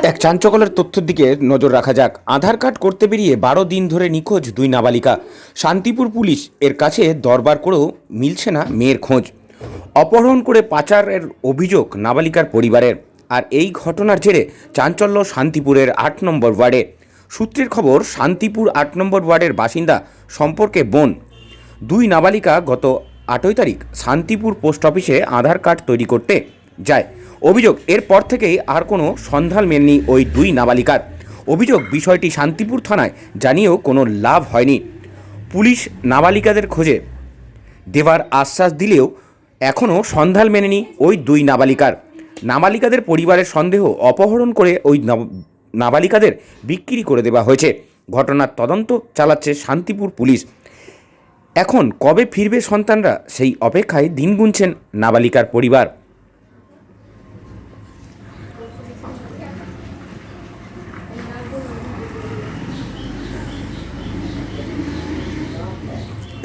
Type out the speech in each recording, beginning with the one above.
এক চাঞ্চল্যের তথ্যের দিকে নজর রাখা যাক। আধার কার্ড করতে বেরিয়ে 12 দিন ধরে নিখোঁজ দুই নাবালিকা। শান্তিপুর পুলিশ এর কাছে দরবার করেও মিলছে না মেয়ের খোঁজ। অপহরণ করে পাচারের অভিযোগ নাবালিকার পরিবারের। আর এই ঘটনার জেরে চাঞ্চল্য শান্তিপুরের 8 নম্বর ওয়ার্ডে। সূত্রের খবর, শান্তিপুর 8 নম্বর ওয়ার্ডের বাসিন্দা সম্পর্কে বোন দুই নাবালিকা গত 8 তারিখ শান্তিপুর পোস্ট অফিসে আধার কার্ড তৈরি করতে যায়। অভিযোগ, এরপর থেকেই আর কোনো সন্ধান মেলেনি ওই দুই নাবালিকার। অভিযোগ, বিষয়টি শান্তিপুর থানায় জানিয়েও কোনো লাভ হয়নি। পুলিশ নাবালিকাদের খোঁজে দেওয়ার আশ্বাস দিলেও এখনও সন্ধান মেলেনি ওই দুই নাবালিকার। নাবালিকাদের পরিবারের সন্দেহ, অপহরণ করে ওই নাবালিকাদের বিক্রি করে দেওয়া হয়েছে। ঘটনার তদন্ত চালাচ্ছে শান্তিপুর পুলিশ। এখন কবে ফিরবে সন্তানরা, সেই অপেক্ষায় দিন গুনছেন নাবালিকার পরিবার।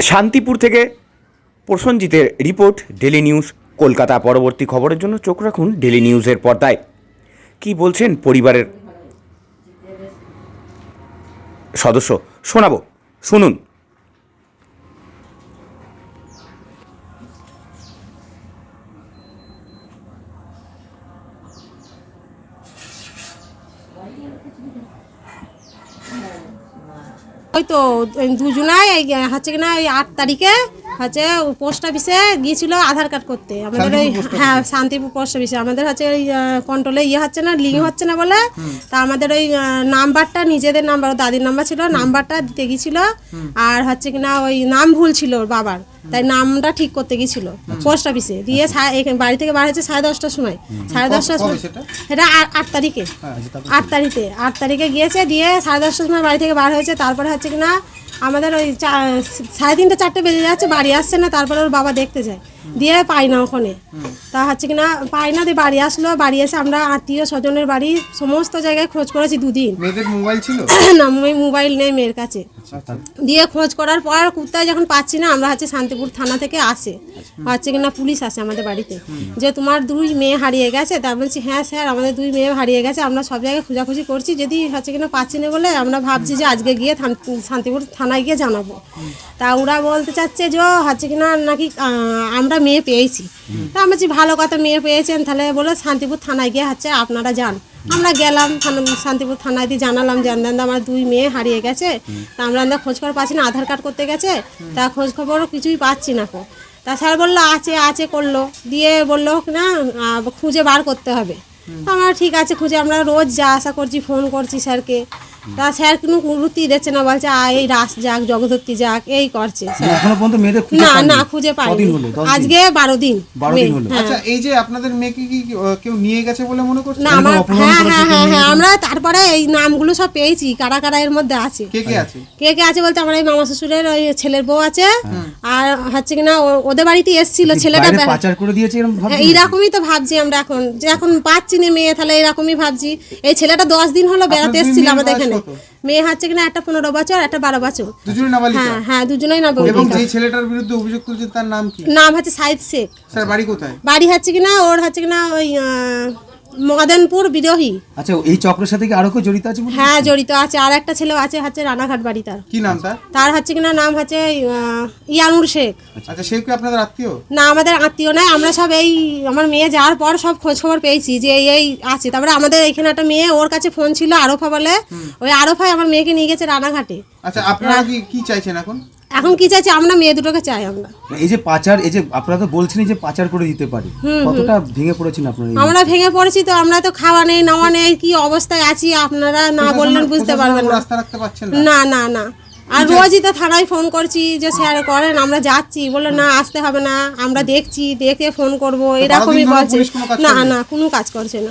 শান্তিপুর থেকে প্রসেনজিতের রিপোর্ট, ডেলি নিউজ কলকাতা। পরবর্তী খবরের জন্য চোখ রাখুন ডেলি নিউজের পর্দায়। কি বলছেন পরিবারের সদস্য, শোনাবো, শুনুন। ওই তো দুজনাই হচ্ছে কিনা ওই 8 তারিখে হচ্ছে পোস্ট অফিসে গিয়েছিল আধার কার্ড করতে। আমাদের ওই হ্যাঁ শান্তিপুর পোস্ট অফিসে আমাদের হচ্ছে ওই কন্ট্রোলে হচ্ছে না, লিঙ্ক হচ্ছে না বলে, তা আমাদের ওই নাম্বারটা নিজেদের নাম্বার, দাদির নাম্বার ছিল, নাম্বারটা দিতে গিয়েছিল। আর হচ্ছে কিনা ওই নাম ভুল ছিল ওর বাবার, তাই নামটা ঠিক করতে গিয়েছিল পোস্ট অফিসে। দিয়ে বাড়ি থেকে বার হয়েছে 10:30টার সময়, 10:30টার সময়। এটা 8 তারিখে, 8 তারিখে গিয়েছে। দিয়ে 10:30টার সময় বাড়ি থেকে বার হয়েছে। তারপরে হচ্ছে কিনা আমাদের ওই 3:30 4টে বেজে যাচ্ছে, বাড়ি আসছে না। তারপরে ওর বাবা দেখতে যায়, দিয়ে পাই না ওখানে। তা হচ্ছে কিনা পাই না, দিয়ে বাড়ি আসলো। বাড়ি এসে আমরা আত্মীয় স্বজনের বাড়ি সমস্ত জায়গায় খোঁজ করেছি 2 দিন। মেয়েদের মোবাইল ছিল না, মোবাইল নেই মেয়ের কাছে। দিয়ে খোঁজ করার পর কোথায় যখন পাচ্ছি না, আমরা হচ্ছে শান্তিপুর থানা থেকে আসে হচ্ছে কিনা পুলিশ আসে আমাদের বাড়িতে, যে তোমার 2 মেয়ে হারিয়ে গেছে। তা বলছি হ্যাঁ স্যার, আমাদের 2 মেয়ে হারিয়ে গেছে, আমরা সব জায়গায় খোঁজাখুঁজি করছি, যদি হচ্ছে কিনা পাচ্ছি না বলে আমরা ভাবছি যে আজকে গিয়ে শান্তিপুর থানায় গিয়ে জানাবো। তা ওরা বলতে চাচ্ছে যে হচ্ছে কিনা নাকি আমরা মেয়ে পেয়েছি। তা আমি বলছি ভালো কথা, মেয়ে পেয়েছেন, তাহলে বলে শান্তিপুর থানায় গিয়ে হচ্ছে আপনারা যান। আমরা গেলাম শান্তিপুর থানায়, দিয়ে জানালাম যে আমার 2 মেয়ে হারিয়ে গেছে। তা আমরা খোঁজ খবর পাচ্ছি না, আধার কার্ড করতে গেছে, তা খোঁজ খবরও কিছুই পাচ্ছি না। তা স্যার বললো আছে করলো, দিয়ে বললো না খুঁজে বার করতে হবে। আমরা ঠিক আছে, খুঁজে আমরা রোজ যা আশা করছি, ফোন করছি স্যারকে। তা স্যার কোনো গুরুত্বই দিচ্ছে না, বলছে এই রাস যাক, জগদ্ধত্রী যাক, এই করছে। না খুঁজে পাইনি, আজকে 12 দিন। আচ্ছা, এই যে আপনাদের মেয়েকে কি কেউ নিয়ে গেছে বলে মনে করছেন? না আমার হ্যাঁ আমরা তারপরে এই নামগুলো সব পেয়েছি, কারা কারা এর মধ্যে আছে। কে আছে বলতে আমার এই মামা শ্বশুরের ওই ছেলের বউ আছে। আর হচ্ছে কিনা ওদের বাড়িতে এসেছিল ছেলেটা, পাচার করে দিয়েছে এইরকমই তো ভাবছি আমরা এখন, যে এখন পাচ্ছি না মেয়ে, তাহলে এরকমই ভাবছি। এই ছেলেটা 10 দিন হলো বেড়াতে এসেছিল আমাদের এখানে। মেয়ে হচ্ছে কিনা একটা 15 বছর, একটা 12 বছর। দুজনেই নাবালিকা? হ্যাঁ দুজনেই নাবালিকা। এবং যে ছেলেটার বিরুদ্ধে অভিযোগ তুলছেন তার নাম কি? নাম হচ্ছে সাইদ শেখ। স্যার বাড়ি কোথায়? বাড়ি হচ্ছে কিনা ওর হচ্ছে কিনা ওই মদনপুর বিরোহী। আচ্ছা, এই চক্রের সাথে কি আরো কেউ জড়িত আছে? হ্যাঁ জড়িত আছে, আর একটা ছেলে আছে হচ্ছে রানাঘাট বাড়ি। তার কি নাম? তার হচ্ছে কিনা নাম হচ্ছে ইয়ানুর শেখ। আচ্ছা, সে কি আপনাদের আত্মীয়? না, আমাদের আত্মীয় নয়। আমরা সব এই আমার মেয়ে যাওয়ার পর সব খোঁজ খবর পেয়েছি যে এই আছে। তারপরে আমাদের এখানে একটা মেয়ে, ওর কাছে ফোন ছিল আরফা বলে, ওই আরফাই আমার মেয়েকে নিয়ে গেছে রানাঘাটে। আচ্ছা, আপনারা কি চাইছেন এখন? এখন কি চাইছি আমরা, মেয়ে দুটোকে চাই আমরা। এই যে পাচার, এই যে আপনারা তো বলছেন যে পাচার করে দিতে পারে, কতটা ভেঙে পড়েছেন আপনারা? আমরা ভেঙে পড়েছি তো, আমরা তো খাওয়া নেই নাওয়া নেই, কি অবস্থায় আছি আপনারা না বললেন বুঝতে পারবেন না। রাস্তা রাখতে পারছেন না। আর রোজই তো থানায় ফোন করছি যে স্যার করেন, আমরা যাচ্ছি, বললো না আসতে হবে না, আমরা দেখছি, দেখে ফোন করবো, এরকমই বলছে। না কোনো কাজ করছে না।